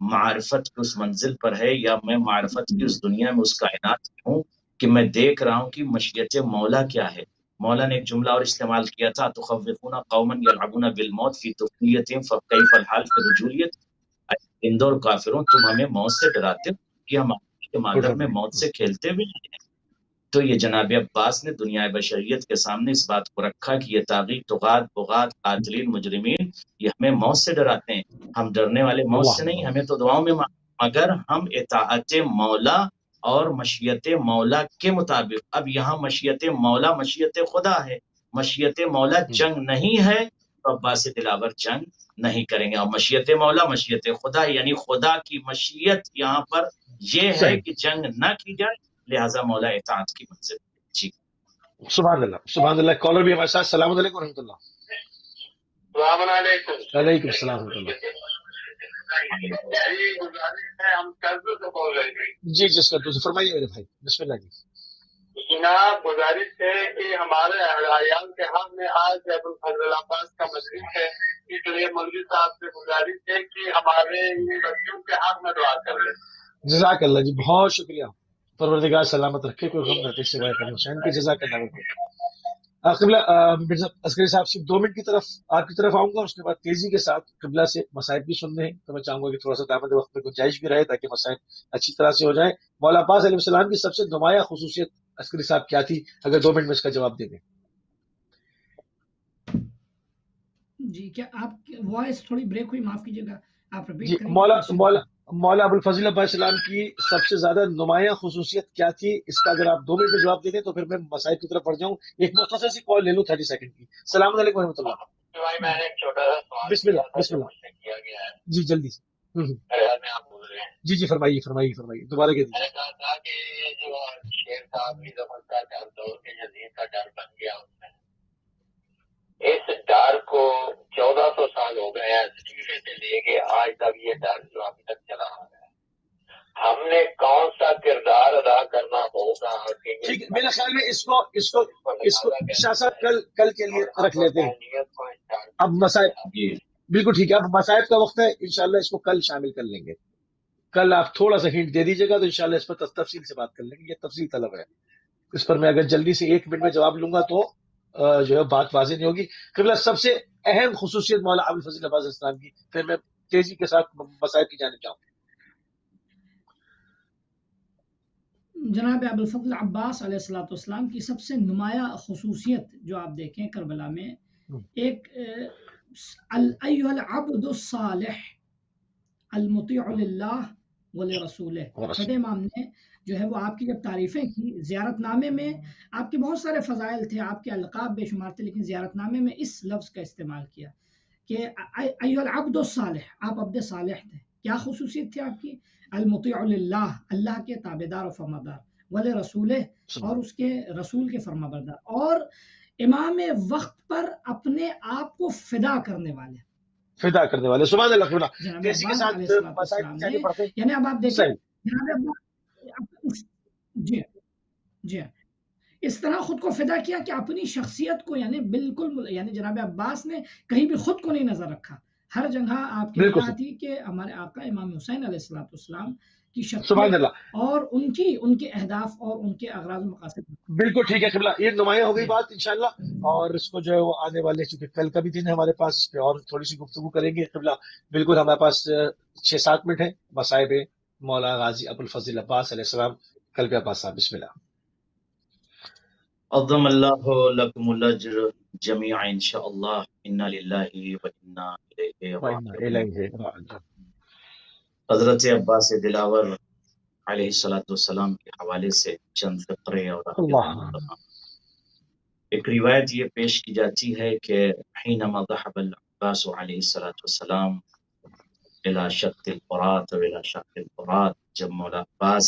Speaker 2: معرفت کی اس منزل پر ہے یا میں معرفت کی اس دنیا میں اس کائنات میں ہوں کہ میں دیکھ رہا ہوں کہ مشیت مولا کیا ہے. مولا نے ایک جملہ اور استعمال کیا تھا، تخوفون قوما یلعبون بالموت فی تفلیتہم فکیف الحال فی رجولیت. ہندو اور کافروں تم ہمیں موت سے ڈراتے ہو کہ ہم کے مادر میں موت سے کھیلتے ہوئے ہیں. تو یہ جناب عباس نے دنیا بشریت کے سامنے اس بات کو رکھا کہ یہ طاغی طغات بغات قاتلین مجرمین یہ ہمیں موت سے ڈراتے ہیں. ہم ڈرنے والے موت سے نہیں، ہمیں تو دعاؤں میں مگر ہم اطاعت مولا اور مشیت مولا کے مطابق. اب یہاں مشیت مولا مشیت خدا ہے، مشیت مولا جنگ نہیں ہے تو عباس دلاور جنگ نہیں کریں گے. اور مشیت مولا مشیت خدا یعنی خدا کی مشیت یہاں پر یہ ہے کہ جنگ نہ کی جائے، لہذا مولا اطاعت کی منزل. جی
Speaker 1: سبحان اللہ سبحان اللہ. کالر بھی ہمارے ساتھ. السلام علیکم ورحمۃ اللہ.
Speaker 4: السلام علیکم.
Speaker 1: وعلیکم السلام ورحمۃ اللہ.
Speaker 4: ہم قرض سے بول رہے تھے.
Speaker 1: جی جس کا تو فرمائیے میرے بھائی. بسم اللہ جی.
Speaker 4: جناب گزارش ہے کہ ہمارے اہلایان کے حق میں آج ابوالفضل عباس کا مجلس ہے، اس لیے مولوی صاحب سے گزارش ہے کہ ہمارے بچوں کے حق میں دعا کر لیں.
Speaker 1: جزاک اللہ جی، بہت شکریہ. پروردگار سلامت رکھے، کوئی غم نہ دے سوائے کریم حسین کے. جزاک اللہ. قبلہ مرزا عسکری صاحب صرف 2 منٹ کی طرف آپ کی طرف آؤں گا، اس کے بعد تیزی کے ساتھ قبلہ سے مسائل بھی سننے ہیں. تو میں چاہوں گا کہ تھوڑا سا دامن وقت میں گنجائش بھی رہے تاکہ مسائل اچھی طرح سے ہو جائیں. مولا عباس علیہ السلام کی سب سے نمایاں خصوصیت عسکری صاحب کیا تھی؟ اگر 2 منٹ میں اس کا جواب دے دیں.
Speaker 3: جی کیا آپ وائس تھوڑی بریک ہوئی، معاف کیجیے گا، آپ
Speaker 1: جی
Speaker 3: ریپیٹ کریں.
Speaker 1: مولا ابوالفضل عباس السلام کی سب سے زیادہ نمایاں خصوصیت کیا تھی؟ اس کا اگر آپ 2 منٹ میں جواب دے دیں تو پھر میں مسائل کی طرف بڑھ جاؤں. ایک مختصر سی کال لے لوں 30 سیکنڈ کی. السلام علیکم ورحمۃ اللہ.
Speaker 4: میں نے ایک چھوٹا سا سوال
Speaker 1: بسم اللہ بسم اللہ.
Speaker 4: کیا گیا ہے.
Speaker 1: جی جلدی سے.
Speaker 4: میں آپ بول رہے ہیں.
Speaker 1: جی جی فرمائیے فرمائیے فرمائیے دوبارہ کہہ
Speaker 4: میں
Speaker 1: دیجیے.
Speaker 4: نے کہا تھا کہ یہ جو شیر صاحب کی زمن کا ڈر دور کے جزیر کا ڈر بن گیا اس میں، اس ڈر کو 1400 سال ہو گئے ہیں سے لے کے آج تک یہ ڈر جو ابھی تک چلا آ رہا ہے. ہم نے کون سا کردار ادا کرنا ہوگا؟
Speaker 1: ٹھیک ہے، میرے خیال میں اس کو شاہ صاحب کل کے لیے رکھ لیتے ہیں. اب مسائل بالکل ٹھیک ہے، اب مسائل کا وقت ہے، انشاءاللہ اس کو کل شامل کر لیں گے. کل آپ تھوڑا سا ہنٹ دے دیجیے گا تو انشاءاللہ اس پر تفصیل سے بات کر لیں گے. یہ تفصیل طلب ہے، اس پر میں اگر جلدی سے 1 منٹ میں جواب لوں گا تو جو ہے بات واضح نہیں ہوگی. قبلہ سب سے اہم خصوصیت مولا ابوالفضل عباس السلام کی، پھر میں تیزی کے ساتھ مسائل کی جانب جاؤں.
Speaker 3: جناب ابوالفضل عباس علیہ السلام کی سب سے نمایاں خصوصیت جو آپ دیکھیں کربلا میں، ایک ایھا العبد الصالح المطیع للہ ولرسولہ. چھٹے امام نے جو ہے وہ آپ کی جب تعریفیں کی، زیارت نامے میں آپ کے بہت سارے فضائل تھے، آپ کے القاب بے شمار تھے، لیکن زیارت نامے میں اس لفظ کا استعمال کیا کہ ایھا العبد الصالح، آپ عبد صالح تھے. کیا خصوصیت تھی آپ کی؟ المطیع للہ، اللہ کے تابعدار و فرمانبردار، ولرسولہ، اور اس کے رسول کے فرمانبردار، اور امام وقت پر اپنے آپ کو فدا کرنے والے.
Speaker 1: سبحان اللہ.
Speaker 3: جناب
Speaker 1: تیزی کے ساتھ
Speaker 3: یعنی اب آپ دیکھیں جی اس طرح خود کو فدا کیا کہ اپنی شخصیت کو یعنی بالکل، یعنی جناب عباس نے کہیں بھی خود کو نہیں نظر رکھا. ہر جگہ آپ کی بات تھی کہ ہمارے آقا امام حسین علیہ السلام کی شخصیت اور ان کے اہداف اور ان کے اغراض و مقاصد.
Speaker 1: بالکل ٹھیک ہے قبلہ، یہ نمایاں ہو گئی بات انشاءاللہ. اور اس کو جو ہے وہ آنے والے، چونکہ کل کا بھی دن ہے ہمارے پاس، اس پہ اور تھوڑی سی گفتگو کریں گے. قبلہ بالکل ہمارے پاس 6-7 منٹ ہے. مصائب مولا غازی ابوالفضل عباس علیہ السلام. کل پہ عباس صاحب بسم اللہ.
Speaker 2: عظم اللہ لکم الاجر جمیعا انشاءاللہ. انا للہ و انا الیہ راجعون. حضرت عباس دلاور علیہ السلام کے حوالے سے چند فقرے اور ایک روایت یہ پیش کی جاتی ہے کہ حینما ذهب العباس علیہ السلام الى شط الفرات و الى شط الفرات، جب مولا عباس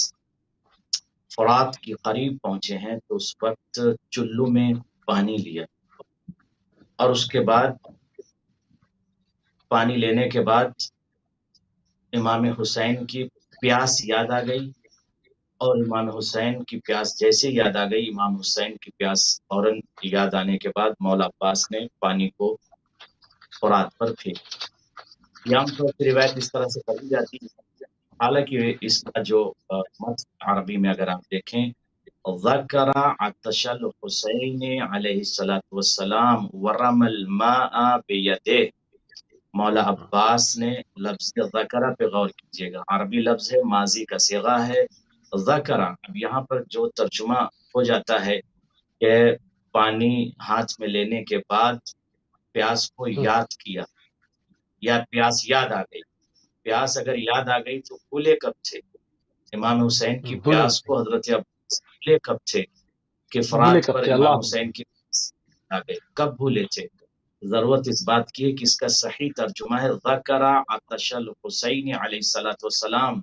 Speaker 2: فرات کے قریب پہنچے ہیں تو اس وقت چلو میں پانی لیا، اور اس کے بعد پانی لینے کے بعد امام حسین کی پیاس یاد آ گئی، اور امام حسین کی پیاس جیسے یاد آ گئی، امام حسین کی پیاس فوراً یاد آنے کے بعد مولا عباس نے پانی کو فرات پر پھینک. یہ عام طور پہ روایت اس طرح سے پڑھی جاتی ہے، حالانکہ اس کا جو متن عربی میں اگر آپ دیکھیں، ذکر عطش الحسین علیہ الصلوۃ والسلام ورم الماء بیدہ، مولا عباس نے لفظ ذکرہ پہ غور کیجیے گا، عربی لفظ ہے، ماضی کا صیغہ ہے ذکرہ۔ اب یہاں پر جو ترجمہ ہو جاتا ہے کہ پانی ہاتھ میں لینے کے بعد پیاس کو یاد کیا، یا پیاس یاد آ گئی۔ پیاس اگر یاد آ گئی تو بھولے کب تھے؟ امام حسین کی پیاس کو حضرت عباس بھولے کب تھے کہ فرات پر امام حسین کی پیاس آ گئی؟ کب بھولے تھے؟ ضرورت اس بات کی ہے کہ اس کا صحیح ترجمہ ہے ذکر عطش الحسین علیہ الصلوۃ والسلام۔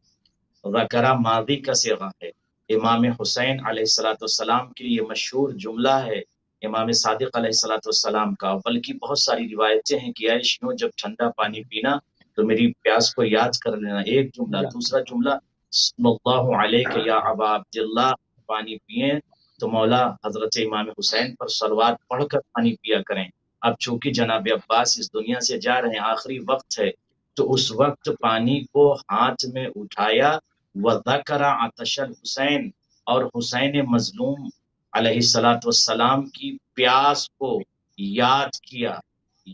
Speaker 2: ذکر ماضی کا صیغہ ہے، امام حسین علیہ الصلوۃ والسلام کے لیے مشہور جملہ ہے امام صادق علیہ الصلوۃ والسلام کا، بلکہ بہت ساری روایتیں ہیں کہ اے شیعوں جب ٹھنڈا پانی پینا تو میری پیاس کو یاد کر لینا، ایک جملہ۔ دوسرا جملہ صلی اللہ علیہ یا ابا عبداللہ، پانی پئیں تو مولا حضرت امام حسین پر صلوات پڑھ کر پانی پیا کریں۔ اب چونکہ جناب عباس اس دنیا سے جا رہے ہیں، آخری وقت ہے، تو اس وقت پانی کو ہاتھ میں اٹھایا، وذکر عطش الحسین، اور حسین مظلوم علیہ الصلوۃ والسلام کی پیاس کو یاد کیا،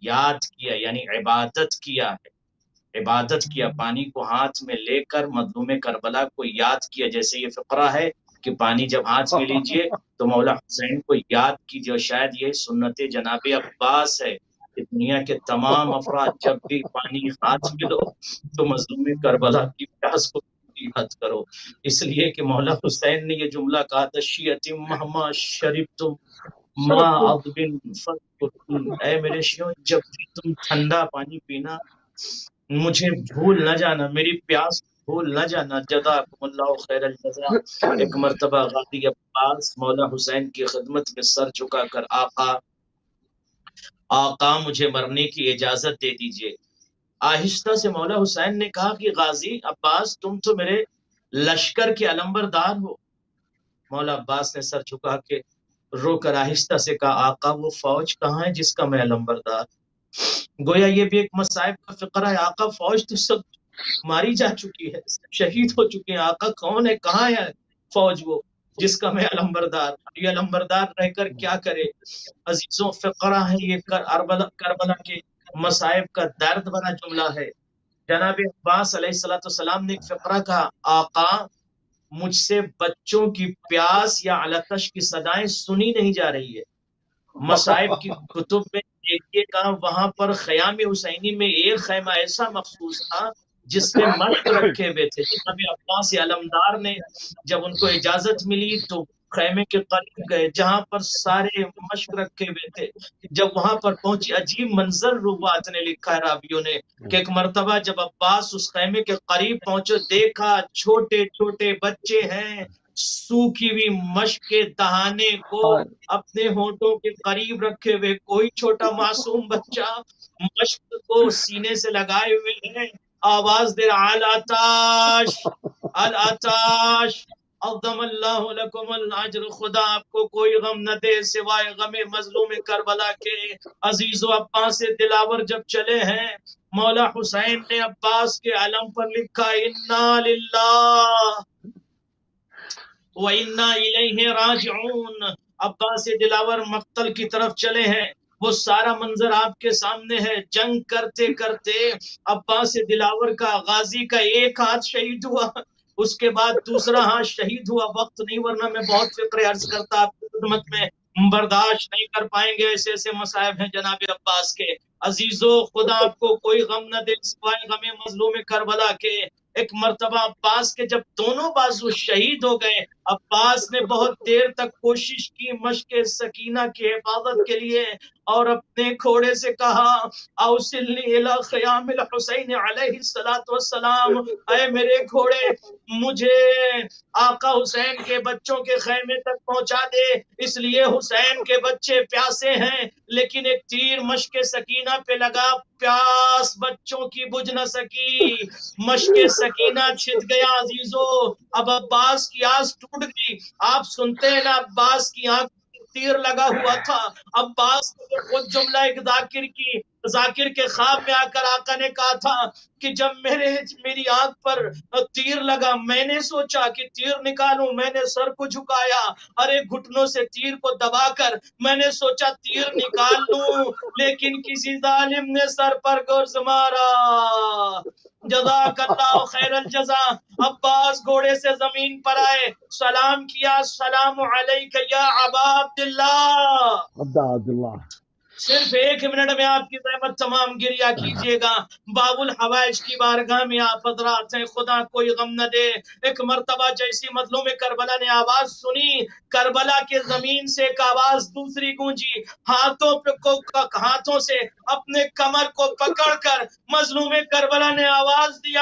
Speaker 2: یاد کیا یعنی عبادت کیا ہے، عبادت کیا، پانی کو ہاتھ میں لے کر مظلوم کربلا کو یاد کیا۔ جیسے یہ فقرہ ہے کہ پانی جب ہاتھ میں لیجئے تو مولا حسین کو یاد کیجئے، اور شاید یہ سنت جناب عباس ہے کہ دنیا کے تمام افراد جب بھی پانی ہاتھ میں لو تو مظلوم کربلا کی پیاس کو یاد کرو، اس لیے کہ مولا حسین نے یہ جملہ کہا تھا شیعت مہما شربتم ما عذب فاذکرون، اے میرے شیعوں جب بھی تم ٹھنڈا پانی پینا مجھے بھول نہ جانا، میری پیاس بھول نہ جانا، جزاکم اللہ خیر الجزا۔ ایک مرتبہ غازی عباس مولا حسین کی خدمت میں سر جھکا کر آقا مجھے مرنے کی اجازت دے دیجئے۔ آہستہ سے مولا حسین نے کہا کہ غازی عباس تم تو میرے لشکر کے علمبردار ہو۔ مولا عباس نے سر جھکا کے رو کر آہستہ سے کہا آقا وہ فوج کہاں ہے جس کا میں علمبردار؟ گویا یہ بھی ایک مصائب کا فقرہ ہے، آقا فوج تو سب ماری جا چکی ہے، شہید ہو چکے ہیں، آقا کون ہے، کہاں ہے فوج وہ جس کا میں علمبردار؟ یہ علمبردار رہ کر کیا کرے؟ عزیزوں فقرہ ہے یہ، کربلا کے مصائب کا درد بنا جملہ ہے۔ جناب عباس علیہ السلام نے ایک فقرہ کہا آقا مجھ سے بچوں کی پیاس یا علتش کی صدائیں سنی نہیں جا رہی ہے۔ مصائب کی کتب میں دیکھیے گا وہاں پر خیام حسینی میں ایک خیمہ ایسا مخصوص تھا جس میں مشق رکھے ہوئے تھے۔ جناب عباس علمدار نے جب ان کو اجازت ملی تو خیمے کے قریب گئے جہاں پر سارے مشق رکھے ہوئے تھے۔ جب وہاں پر پہنچی عجیب منظر روات نے لکھا ہے راویوں نے کہ ایک مرتبہ جب عباس اس خیمے کے قریب پہنچے دیکھا چھوٹے چھوٹے بچے ہیں سوکھی ہوئی مشق کے دہانے کو اپنے ہونٹوں کے قریب رکھے ہوئے، کوئی چھوٹا معصوم بچہ مشق کو سینے سے لگائے ہوئے ہے، آواز دے رہا العطاش العطاش عظم اللہ لکم الاجر، خدا آپ کو کوئی غم نہ دے سوائے غم مظلوم کربلا کے۔ عزیز و عباس دلاور جب چلے ہیں مولا حسین نے عباس کے علم پر لکھا انا للہ وَإِنَّا إِلَيْهِ راجعون۔ عباس دلاور مقتل کی طرف چلے ہیں، وہ سارا منظر آپ کے سامنے ہے۔ جنگ کرتے کرتے عباس دلاور کا غازی کا ایک ہاتھ شہید ہوا، اس کے بعد دوسرا ہاتھ شہید ہوا۔ وقت نہیں ورنہ میں بہت فقرے عرض کرتا آپ کی خدمت میں، برداشت نہیں کر پائیں گے، ایسے ایسے مصائب ہیں جناب عباس کے۔ عزیزو خدا آپ کو کوئی غم نہ دے سوائے غم مظلوم کربلا کے۔ ایک مرتبہ عباس کے جب دونوں بازو شہید ہو گئے، عباس نے بہت دیر تک کوشش کی مشق سکینہ کی حفاظت کے لیے اور اپنے گھوڑے سے کہا اوصلنی الی خیام الحسین علیہ السلام، اے میرے گھوڑے مجھے آقا حسین کے بچوں کے خیمے تک پہنچا دے، اس لیے حسین کے بچے پیاسے ہیں لیکن ایک تیر مشق سکینہ پہ لگا، پیاس بچوں کی بجھ نہ سکی، مشق سکینہ چھت گیا۔ عزیزو اب عباس کی آس ٹوٹ گئی۔ آپ سنتے ہیں نا عباس کی آنکھ تیر لگا ہوا تھا، عباس نے خود جملہ ایک ذاکر کی ذاکر کے خواب میں آ کر آقا نے کہا تھا کہ جب میری آنکھ پر تیر لگا، میں نے سوچا کہ تیر نکالوں، میں نے سر کو جھکایا، ارے گھٹنوں سے تیر کو دبا کر میں نے سوچا تیر نکال لوں، لیکن کسی ظالم نے سر پر گرز مارا۔ جزاک اللہ خیر الجزا۔ عباس گھوڑے سے زمین پر آئے، سلام کیا، السلام علیک یا ابا عبداللہ۔ صرف 1 منٹ میں آپ کی زحمت تمام گریہ کیجئے گا۔ باب الحوائج کی بارگاہ میں آپ حضرات ہیں، خدا کوئی غم نہ دے۔ ایک مرتبہ جیسی مظلوم کربلا نے آواز سنی، کربلا کے زمین سے ایک آواز دوسری گونجی، ہاتھوں سے اپنے کمر کو پکڑ کر مظلوم کربلا نے آواز دی،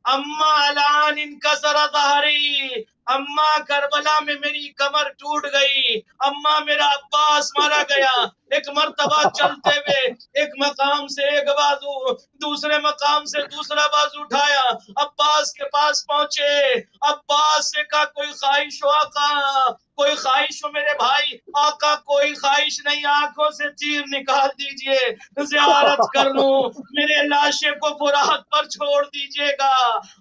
Speaker 2: اما الان انکسر ظہری، اما کربلا میں میری کمر ٹوٹ گئی، اما میرا عباس مارا گیا۔ ایک مرتبہ چلتے ہوئے ایک مقام سے ایک بازو، دوسرے مقام سے دوسرا بازو اٹھایا، عباس کے پاس پہنچے، عباس سے کہا کوئی خواہش ہو آقا، کوئی خواہش ہو میرے بھائی؟ آقا کوئی خواہش نہیں، آنکھوں سے تیر نکال دیجئے، زیارت کر لوں، میرے لاشے کو فرات پر چھوڑ دیجئے گا۔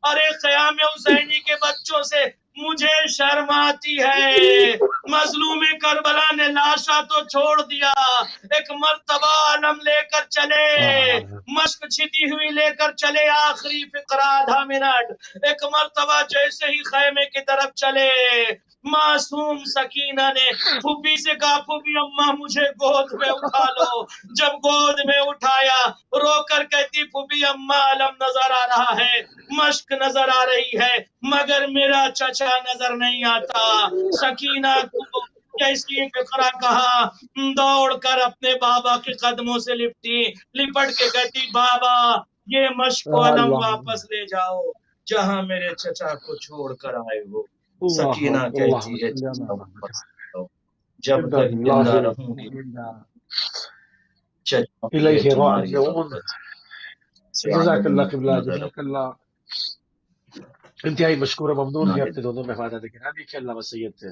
Speaker 2: ارے خیام حسینی کے بچوں سے مجھے شرم آتی ہے۔ مظلوم کربلا نے لاشا تو چھوڑ دیا، ایک مرتبہ علم لے کر چلے، مشک چھٹی ہوئی لے کر چلے، آخری فقرہ آدھا منٹ۔ ایک مرتبہ جیسے ہی خیمے کی طرف چلے، معصوم سکینہ نے پھوپھی سے کہا پھوپھی اماں مجھے گود میں اٹھا لو۔ جب گود میں اٹھایا، رو کر کہتی پھوپھی اماں علم نظر آ رہا ہے، مشک نظر آ رہی ہے، مگر میرا چچا نظر نہیں آتا۔ سکینہ کو جیسی فقرہ کہا، دوڑ کر اپنے بابا کے قدموں سے لپٹ کے کہتی بابا یہ مشک و علم واپس لے جاؤ جہاں میرے چچا کو چھوڑ کر آئے ہو۔ سکینہ کہتی ہے چچا واپس لے جاؤ، جب تک زندہ رہوں گی چچا تمہاری
Speaker 1: جزاک اللہ قبلہ، جزاک اللہ۔ انتہائی مشکور و ممنون ہے اپنے دونوں مہمانان گرامی کے، علامہ سید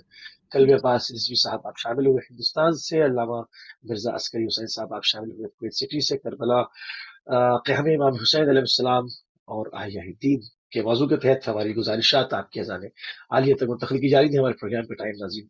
Speaker 1: کلب عباس رضوی صاحب آپ شامل ہوئے ہندوستان سے، علامہ مرزا عسکری حسین صاحب آپ شامل ہوئے کویت سٹی سے، کربلا قیام امام حسین علیہ السلام اور احیاء الدین کے موضوع کے تحت ہماری گزارشات آپ کے اذان عالیہ تک منتقل کی جا رہی ہیں۔ ہمارے پروگرام کا ٹائم ناظرین